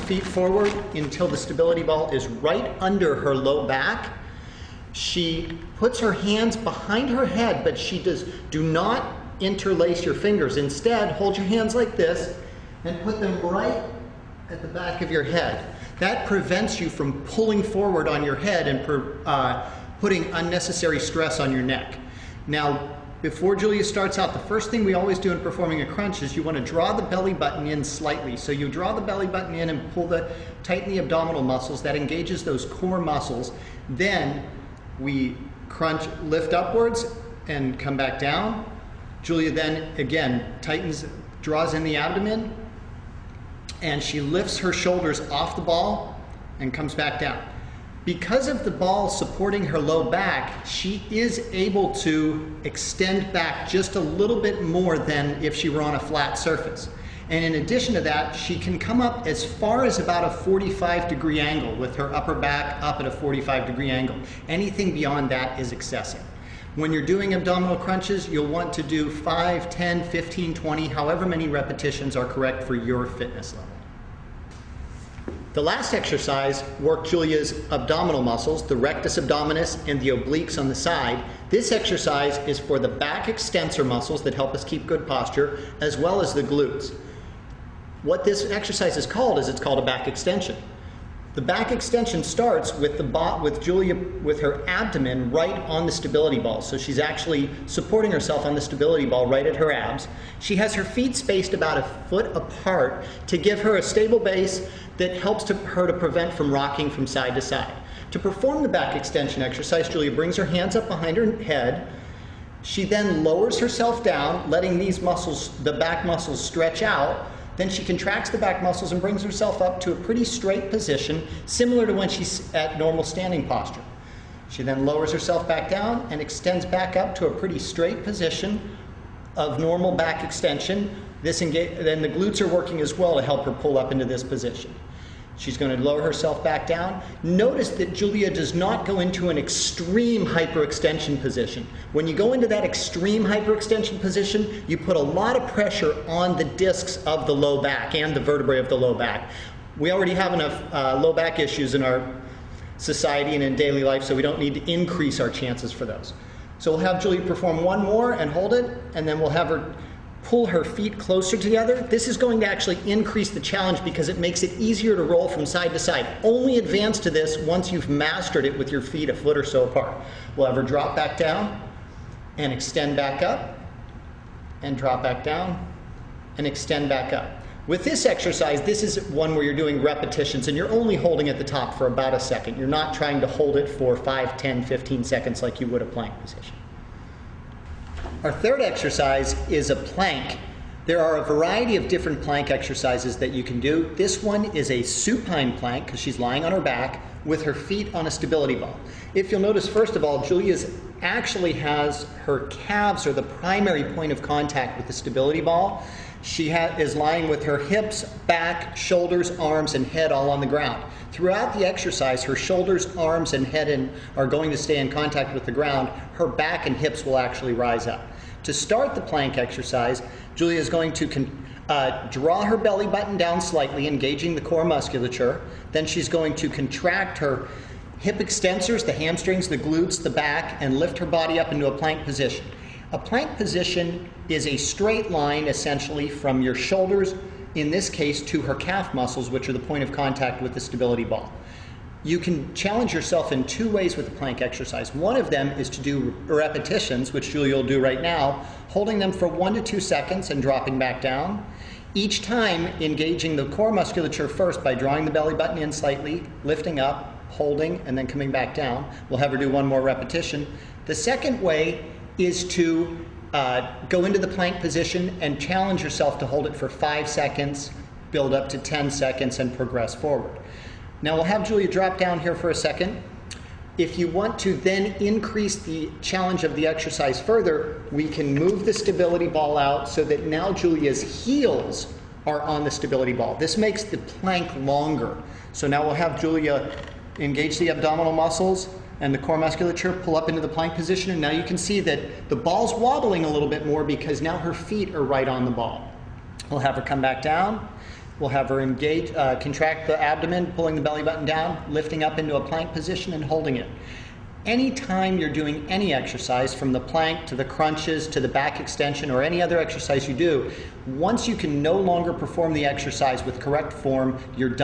feet forward until the stability ball is right under her low back. She puts her hands behind her head, but do not interlace your fingers. Instead, hold your hands like this and put them right at the back of your head. That prevents you from pulling forward on your head and putting unnecessary stress on your neck. Now, before Julia starts out, the first thing we always do in performing a crunch is you want to draw the belly button in slightly. So you draw the belly button in and tighten the abdominal muscles. That engages those core muscles. Then we crunch, lift upwards and come back down. Julia then again draws in the abdomen, and she lifts her shoulders off the ball and comes back down. Because of the ball supporting her low back, she is able to extend back just a little bit more than if she were on a flat surface. And in addition to that, she can come up as far as about a 45-degree angle with her upper back up at a 45-degree angle. Anything beyond that is excessive. When you're doing abdominal crunches, you'll want to do 5, 10, 15, 20, however many repetitions are correct for your fitness level. The last exercise worked Julia's abdominal muscles, the rectus abdominis and the obliques on the side. This exercise is for the back extensor muscles that help us keep good posture, as well as the glutes. What this exercise is called it's called a back extension. The back extension starts with Julia with her abdomen right on the stability ball. So she's actually supporting herself on the stability ball right at her abs. She has her feet spaced about a foot apart to give her a stable base that helps her to prevent from rocking from side to side. To perform the back extension exercise, Julia brings her hands up behind her head. She then lowers herself down, letting these muscles, the back muscles, stretch out. Then she contracts the back muscles and brings herself up to a pretty straight position, similar to when she's at normal standing posture. She then lowers herself back down and extends back up to a pretty straight position of normal back extension. Then the glutes are working as well to help her pull up into this position. She's going to lower herself back down. Notice that Julia does not go into an extreme hyperextension position. When you go into that extreme hyperextension position, you put a lot of pressure on the discs of the low back and the vertebrae of the low back. We already have enough low back issues in our society and in daily life, so we don't need to increase our chances for those. So we'll have Julia perform one more and hold it, and then we'll have her pull her feet closer together. This is going to actually increase the challenge because it makes it easier to roll from side to side. Only advance to this once you've mastered it with your feet a foot or so apart. We'll have her drop back down and extend back up, and drop back down and extend back up. With this exercise, this is one where you're doing repetitions and you're only holding at the top for about a second. You're not trying to hold it for 5, 10, 15 seconds like you would a plank position. Our third exercise is a plank. There are a variety of different plank exercises that you can do. This one is a supine plank because she's lying on her back with her feet on a stability ball. If you'll notice, first of all, Julia actually has her calves are the primary point of contact with the stability ball. She is lying with her hips, back, shoulders, arms, and head all on the ground. Throughout the exercise, her shoulders, arms, and head are going to stay in contact with the ground. Her back and hips will actually rise up. To start the plank exercise, Julia is going to draw her belly button down slightly, engaging the core musculature. Then she's going to contract her hip extensors, the hamstrings, the glutes, the back, and lift her body up into a plank position. A plank position is a straight line, essentially, from your shoulders, in this case, to her calf muscles, which are the point of contact with the stability ball. You can challenge yourself in two ways with the plank exercise. One of them is to do repetitions, which Julia will do right now, holding them for 1 to 2 seconds and dropping back down. Each time engaging the core musculature first by drawing the belly button in slightly, lifting up, holding, and then coming back down. We'll have her do one more repetition. The second way is to go into the plank position and challenge yourself to hold it for 5 seconds, build up to 10 seconds, and progress forward. Now we'll have Julia drop down here for a second. If you want to then increase the challenge of the exercise further, we can move the stability ball out so that now Julia's heels are on the stability ball. This makes the plank longer. So now we'll have Julia engage the abdominal muscles and the core musculature, pull up into the plank position, and now you can see that the ball's wobbling a little bit more because now her feet are right on the ball. We'll have her come back down, We'll have her engage, contract the abdomen, pulling the belly button down, lifting up into a plank position and holding it. Anytime you're doing any exercise, from the plank to the crunches to the back extension or any other exercise you do, once you can no longer perform the exercise with correct form, you're done.